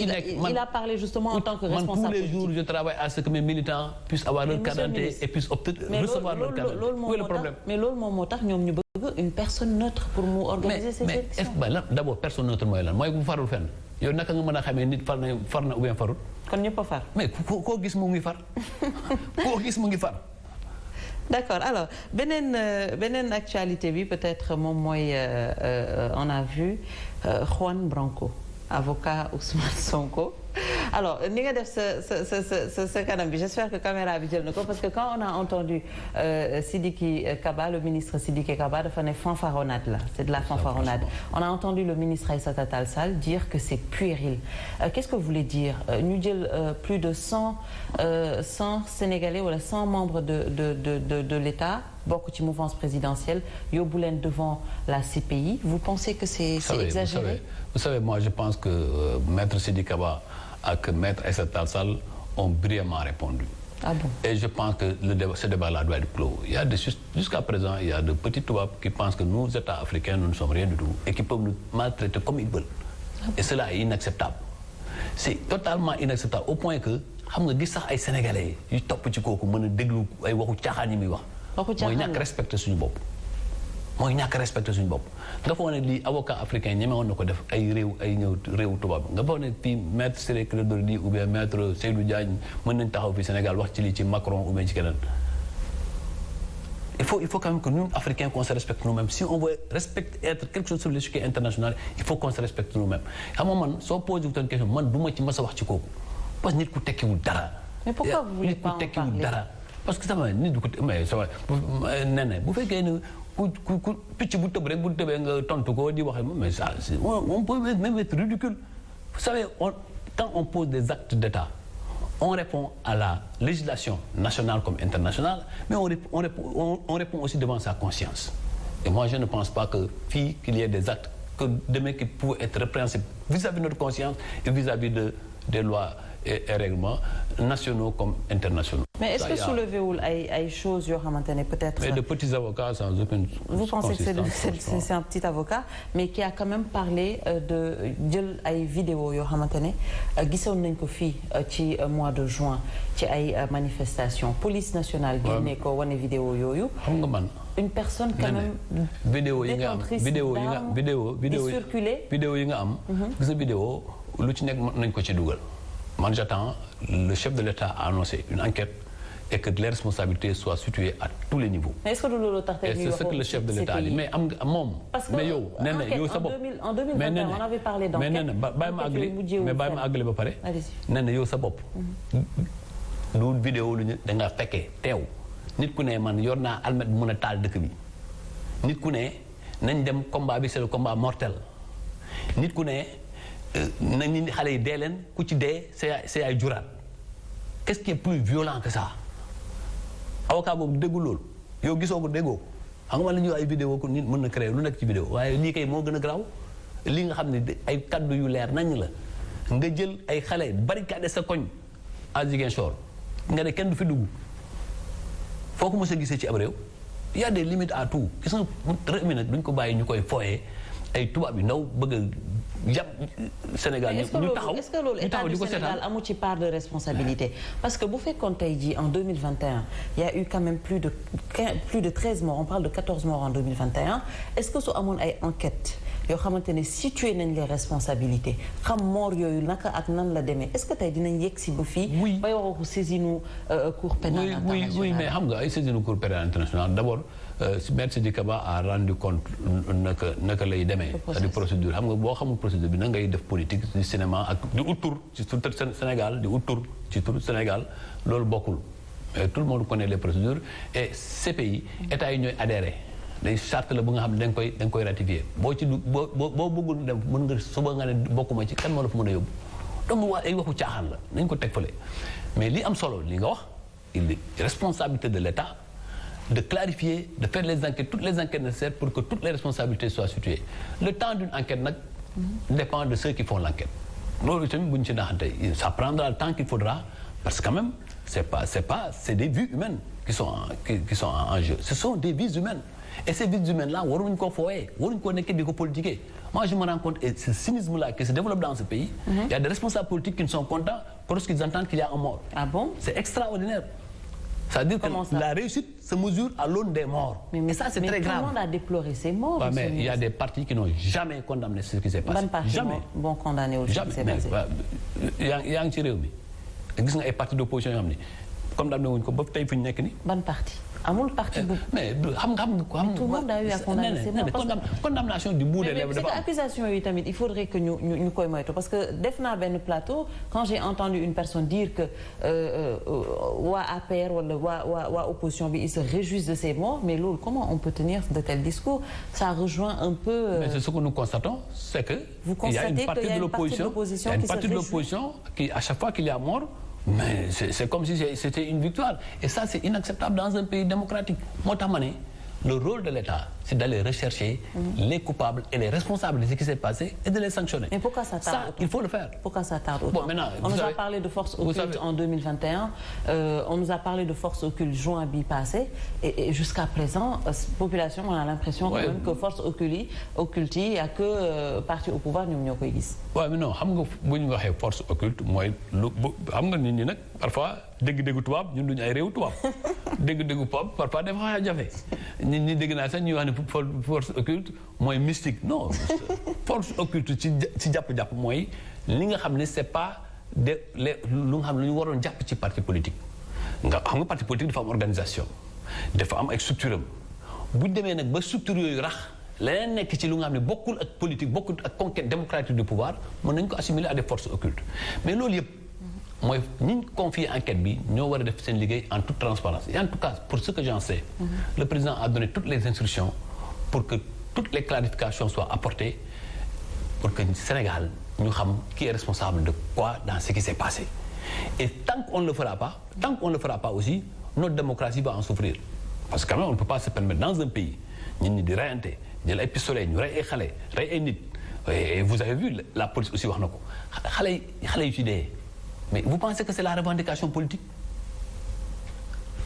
il a parlé justement en tant que responsable tous les jours je travaille à ce que mes militants puissent avoir leur carte d'identité et puissent recevoir leur carte d'identité. Où est le problème? Mais loolu moom moo tax ñoom ñu bëgg une personne neutre pour mu organiser ces élections. mais d'abord personne neutre mooy lan mooy bu farul fenn yow naka nga mën a xamee nit far na ou bien farul. kon ñëpp a far. mais koo gis mu ngi far koo gis mu ngi far. D'accord. Alors beneen actualité bi peut-être moom mooy on a vu Juan Branco, avocat Ousmane Sonko. Alors ni nga def sa kanam bi j'espère que caméra bi jël na ko parce que quand on a entendu Sidiki Kaba, le ministre Sidiki Kaba dafa ne fanfaronnade la, c'est de la fanfaronnade. On a entendu le ministre Aïssata Tall Sall dire que c'est puéril. Qu'est-ce que vous voulez dire? Ñu jël plus de 100 Sénégalais wala 100 membres de l'État bokk ci mouvance présidentielle yóbbu leen devant la CPI. Vous pensez que c'est exagéré? Vous savez, moi je pense que maître Sidiki Kaba ak maître Aïssata Tall Sall ont brillamment répondu. Ah bon? Et je pense que ce débat-là doit être clos. Il y a jusqu'à présent, il y a de petits tubaab qui pensent que nous, États africains, nous ne sommes rien du tout et qui peuvent nous maltraiter comme ils veulent. Ah bon? Et cela est inacceptable. C'est totalement inacceptable au point que xam nga gis sax ay sénégalais yu topp ci kooku mën a déglu ay waxu caaxaan yi muy wax. mooy ñàkk respecté suñu bopp. mooy ñàkk respecté suñu bopp nga foog ne lii avocat africain ñeme woon na ko def ay réew tubaab nga foog ne fii maître Ciré Clédor Ly ou bien maître Seydou Diagne mën nañ taxaw fii Sénégal wax ci lii ci Macron ou bien ci keneen. Il faut quand même que nous, Africains, qu'on se respecte nous-mêmes. Si on veut être quelque chose sur l'échiquier international, il faut qu'on se respecte nous-mêmes. À un moment, si on pose une question, man, douma ci massa wax ci koku. Parce que nit ku tekkiwul dara. Mais pourquoi vous voulez pas en parler? Parce que ça va nit du ko mais ça va néné bu fekkee ne ku picc bu tëb rek bu tëbee nga tontu ko di wax mais ça on peut même être ridicule. Vous savez, quand on pose des actes d'État, on répond à la législation nationale comme internationale, mais on répond aussi devant sa conscience. Et moi, je ne pense pas qu'il y ait des actes que demain qui pouvaient être répréhensibles vis-à-vis de notre conscience et vis-à-vis des lois et règlements nationaux comme internationaux. Mais est-ce que soulevez-vous ay choses yoo xamante ne peut-être. Mais de petits avocats sans aucune. Vous pensez que c'est un petit avocat, mais qui a quand même parlé de jël ay vidéos yoo xamante ne gisoon nañ ko fii ci mois de juin ci ay manifestations police nationale. génne ko wane vidéo yooyu. xam nga man. une personne quand même. vidéo yi nga am vidéo yi nga am. gis vidéo lu ci nekk nañ ko ci dugal. Man, j'attends, le chef de l'État a annoncé une enquête et que les responsabilités soient situées à tous les niveaux. Mais est-ce que c'est ce que le chef de l'État a dit. Mais mais yow, en 2021, on avait parlé d'enquête. Mais bàyyi ma àggale ba pare. Nee na yow sa bopp. du vidéo lu ñu da nga fekkee teew. Nit ku ne man yor naa almet bu mën a taal dëkk bi. Nit ku ne nañ dem combat bi c'est le combat mortel. Nit ku ne nañ xale yi dee leen ku ci dee c'est ay juraat. Qu'est-ce qui est plus violent que ça? Avocat boobu déggul loolu yow gisoo ko déggoo xam nga la ñuy ay vidéo ko nit mën na créer lu nekk ci vidéo waaye lii kay moo gën a garaaw lii nga xam ne ay kaddu yu leer nañ la nga jël ay xale barricade sa koñ à Ziguinchor nga ne kenn du fi dugg foo ko mos a gisee ci ab réew y a des limites à tout gis nga réew mi nag duñ ko bàyyi ñu koy fooyee ay tubaab yu ndaw bëgg a jàpp Sénégal ñu taxaw est-ce que loolu état du Sénégal amu ci part de responsabilité parce que bu fekkoon tey jii en 2021 il y a eu quand même plus de 13 morts on parle de 14 morts en 2021 est-ce que su amoon ay enquêtes yoo xamante ne situé nañ les responsabilités xam mort yooyu naka ak nan la demee est-ce que tey dinañ yegg si ba fii. oui bay waxu saisine cour pénale internationale. oui mais xam nga ay saisine cour pénale internationale d'abord Maître Sidiki Kaba a rendu compte naka lay demee. c'est-à-dire procédure xam nga boo xamul procédure bi na ngay def politique ci cinéma ak di ut tur ci tur Sénégal di ut tur ci tur Sénégal loolu bokkul mais tout le monde connaît les procédures et ces pays états yi ñooy adhéré. day charte la bu nga xam ne da nga koy ratifier boo bëggul dem mën nga suba nga ne bokkuma ci kan moo la fa mën a yóbbu donc ay waxu caaxaan la nañ ko teg fële mais li am solo li nga wax il est responsabilité de l'État de clarifier de faire les enquêtes toutes les enquêtes nécessaires pour que toutes les responsabilités soient situées le temps d'une enquête nag dépend de ceux qui font l'enquête loolu tamit bu ñu ci naxante ça prendra le temps qu'il faudra parce que quand même c'est des vies humaines qui sont en jeu ce sont des vies humaines et ces vies humaines là waruñu ko fooyee waruñu ko nekk di ko politiquer Moi, je me rends compte, et ce cynisme-là qui se développe dans ce pays, il y a des responsables politiques qui ne sont contents lorsqu'ils entendent qu'il y a un mort. Ah bon? C'est extraordinaire. C'est-à-dire que la réussite se mesure à l'aune des morts. Mais ça, c'est très grave. Tout le monde a déploré ces morts. Ouais, mais il y a des partis qui n'ont jamais condamné ce qui s'est passé. Jamais. Bon, condamné aussi ce qui s'est passé. yaa ngi ci réew mi gis nga ay partis d'opposition yoo xam ne condamné wuñ ko ba tey fi ñu nekk nii. Ban parti? Amul parti bu. mais xam tout le monde a eu à condamner ces morts. Condamnation du bout des lèvres. Mais accusation yi tamit il faudrait que ñu koy moytu parce que def naa benn plateau quand j'ai entendu une personne dire que waa APR wala waa opposition bi ils se réjouissent de ces morts, mais loolu comment on peut tenir de tels discours? Ça rejoint un peu. Mais c'est ce que nous constatons, c'est que il y a une partie de l'opposition qui à chaque fois qu'il y a mort. Mais c'est comme si c'était une victoire. Et ça, c'est inacceptable dans un pays démocratique. Moo tax ma ne le rôle de l'État, c'est d'aller rechercher les coupables et les responsables de ce qui s'est passé et de les sanctionner. Mais pourquoi ça tarde autant? Il faut le faire. Pourquoi ça tarde autant? Bon, maintenant, on nous a parlé de force occulte en 2021. On nous a parlé de force occulte juin bi passé. Et jusqu'à présent, population, on a l'impression quand même que force occulte yi ak que parti au pouvoir ñoom ñoo koy gis. waaw mais non xam nga bu ñu waxee force occulte mooy lu xam nga nit ñi nag parfois dégg-déggu tubaab ñun duñu ay réewu tubaab dégg-déggu tubaab parfois dafa jafe nit ñi dégg naa sax ñuy wax ne force occulte mooy mystique non force occulte ci jàpp-jàpp mooy li nga xam ne c'est pas lu nga xam ne lu ñu waroon jàpp ci parti politique nga xam nga parti politique dafa am organisation dafa am ay structure am bu ñu demee nag ba structure yooyu rax leneen nekk ci lu nga xam ne bokkul ak politique bokkul ak conquête démocratique du pouvoir mën nañu ko assimiler à des forces occultes mais loolu yëpp mooy ñi confier enquête bi ñoo war a def seen liggéey en toute transparence et en tout cas pour ce que j'en sais le président a donné toutes les instructions pour que toutes les clarifications soient apportées pour que Sénégal ñu xam qui est responsable de quoi dans ce qui s'est passé et tant qu'on ne le fera pas aussi notre démocratie va en souffrir parce que quand même on ne peut pas se permettre dans un pays nit ñi di reyante jël ay pistolet ñu rey ay xale rey ay nit et vous avez vu la police aussi wax na ko xale yu ci dee mais vous pensez que c'est la revendication politique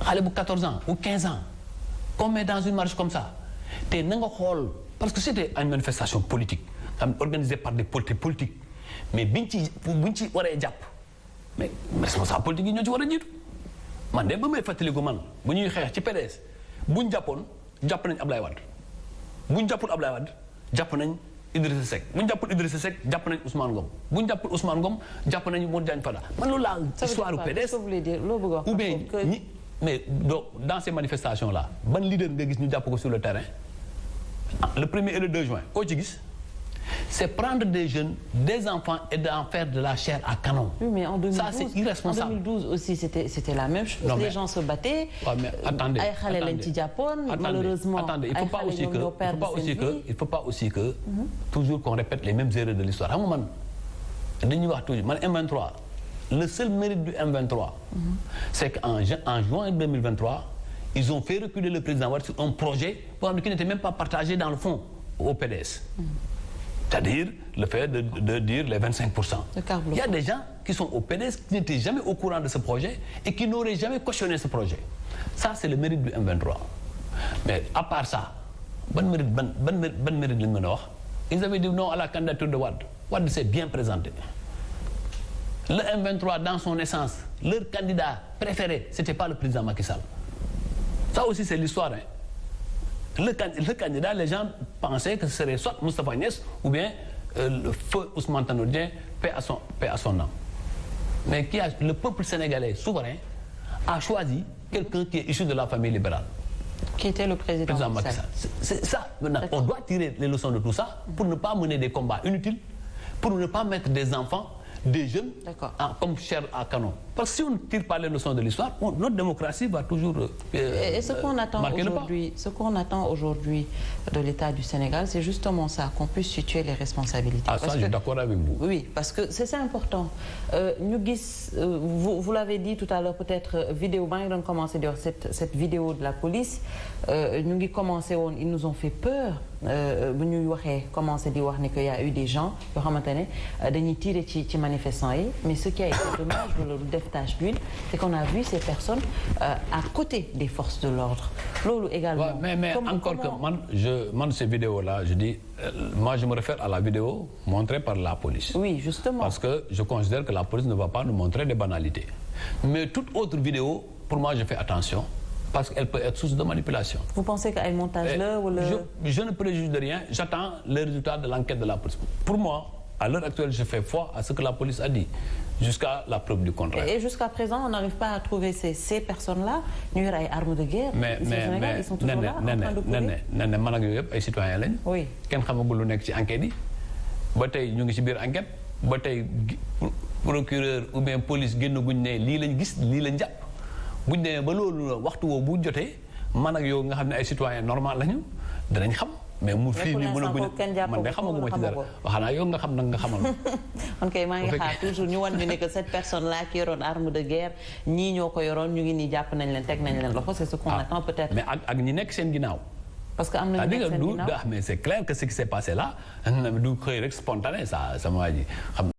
xale bu 14 ans ou 15 ans qu'on met dans une marche comme ça te na nga xool parce que c'était une manifestation politique organisée par des politiques mais buñ ci waree jàpp mais responsable politique yi ñoo ci war a jiitu man de ba may fàttaliku man bu ñuy xeex ci PDS buñ jàppoon jàpp nañ Ablaye Wade buñ jàppul Ablaye Wade jàpp nañ Idrissa Seck buñ jàppul Idrissa Seck jàpp nañ Ousmane Ngom buñ jàppul Ousmane Ngom jàpp nañ Modou Diagne Fada man loolu laa histoire PDS ou bien ñi mais dans ces manifestations là ban leader nga gis ñu jàpp ko sur le terrain le 1er et le 2 juin koo ci gis c'est prendre des jeunes, des enfants et d'en faire de la chair à canon. Oui, mais en 2012, ça, c'est irresponsable. En 2012 aussi, c'était la même chose. Non, les gens se battaient. Ouais, mais attendez. Malheureusement. Attendez, il ne faut pas aussi que toujours qu'on répète les mêmes erreurs de l'histoire. M23, le seul mérite du M23, c'est qu'en juin 2023, ils ont fait reculer le président Wade sur un projet qui n'était même pas partagé dans le fond au PDS. C'est-à-dire le fait de dire les 25%. Il y a des gens qui sont au PDS qui n'étaient jamais au courant de ce projet et qui n'auraient jamais cautionné ce projet. Ça, c'est le mérite du M23. Mais à part ça, ban mérite ils avaient dit non à la candidature de Wade. Wade s'est bien présenté. Le M23, dans son essence, leur candidat préféré, ce n'était pas le président Macky Sall. Ça aussi, c'est l'histoire. Le candidat, les gens pensaient que ce serait soit Moustapha Niasse ou bien le feu Ousmane Tanor Dieng, paix à son âme. Mais le peuple sénégalais souverain a choisi quelqu'un qui est issu de la famille libérale. Qui était le président Macky Sall. C'est ça. Maintenant, on doit tirer les leçons de tout ça pour ne pas mener des combats inutiles, pour ne pas mettre des enfants, des jeunes comme chair à canon. Parce que si on ne tire pas les leçons de l'histoire, notre démocratie va toujours et ce qu'on attend aujourd'hui de l'État du Sénégal, c'est justement ça, qu'on puisse situer les responsabilités. Ah, ça, je suis d'accord avec vous. Oui, parce que c'est important. Vous l'avez dit tout à l'heure, peut-être, vidéo, on commencé cette vidéo de la police, ils nous ont fait peur bu ñuy waxee commencé di wax ni que y a eu des gens yoo xamante ne dañuy tirer ci manifestants yi mais ce qui a été dommage wala lu def tache d'huile c'est qu'on a vu ces personnes à côté des forces de l'ordre loolu également. mais encore que man ces vidéos là je dis moi je me réfère à la vidéo montrée par la police. Oui, justement. Parce que je considère que la police ne va pas nous montrer des banalités. Mais toute autre vidéo, pour moi, je fais attention parce qu'elle peut être source de manipulation. Vous pensez qu'il y a un montage là ou le... je ne préjuge de rien. J'attends le résultat de l'enquête de la police. Pour moi, à l'heure actuelle, je fais foi à ce que la police a dit, jusqu'à la preuve du contraire. Et jusqu'à présent, on n'arrive pas à trouver ces personnes-là. Nous avons des armes de guerre. Mais ils sont toujours là, en train de courir. man ak yooyu yëpp ay citoyens lañ. Oui. Kenn xamagul lu nekk ci enquête yi. Ba tey ñu ngi ci biir enquête. Ba tey procureur ou bien police génn guñ ne lii lañ gis lii lañ jàpp. buñ demee ba loolu waxtu woo bu jotee man ak yow nga xam ne ay citoyens normal lañu danañ xam. mais mu fii nii mën a guñ man de xamaguma ci dara waxanaa yow nga xam nag nga xamal ma. ok maa ngi xaar toujours ñu wan ñu ne que cette personne là qui yoroon arme de guerre ñii ñoo ko yoroon ñu ngi nii jàpp nañ leen teg nañ leen loxo c'est ce qu'on attend peut-être. mais ak ñi nekk seen ginnaaw. parce que am na ñu nekk seen ginnaaw mais c'est clair que ce qui s'est passé là du xëy rek spontané ça sama waa ji xam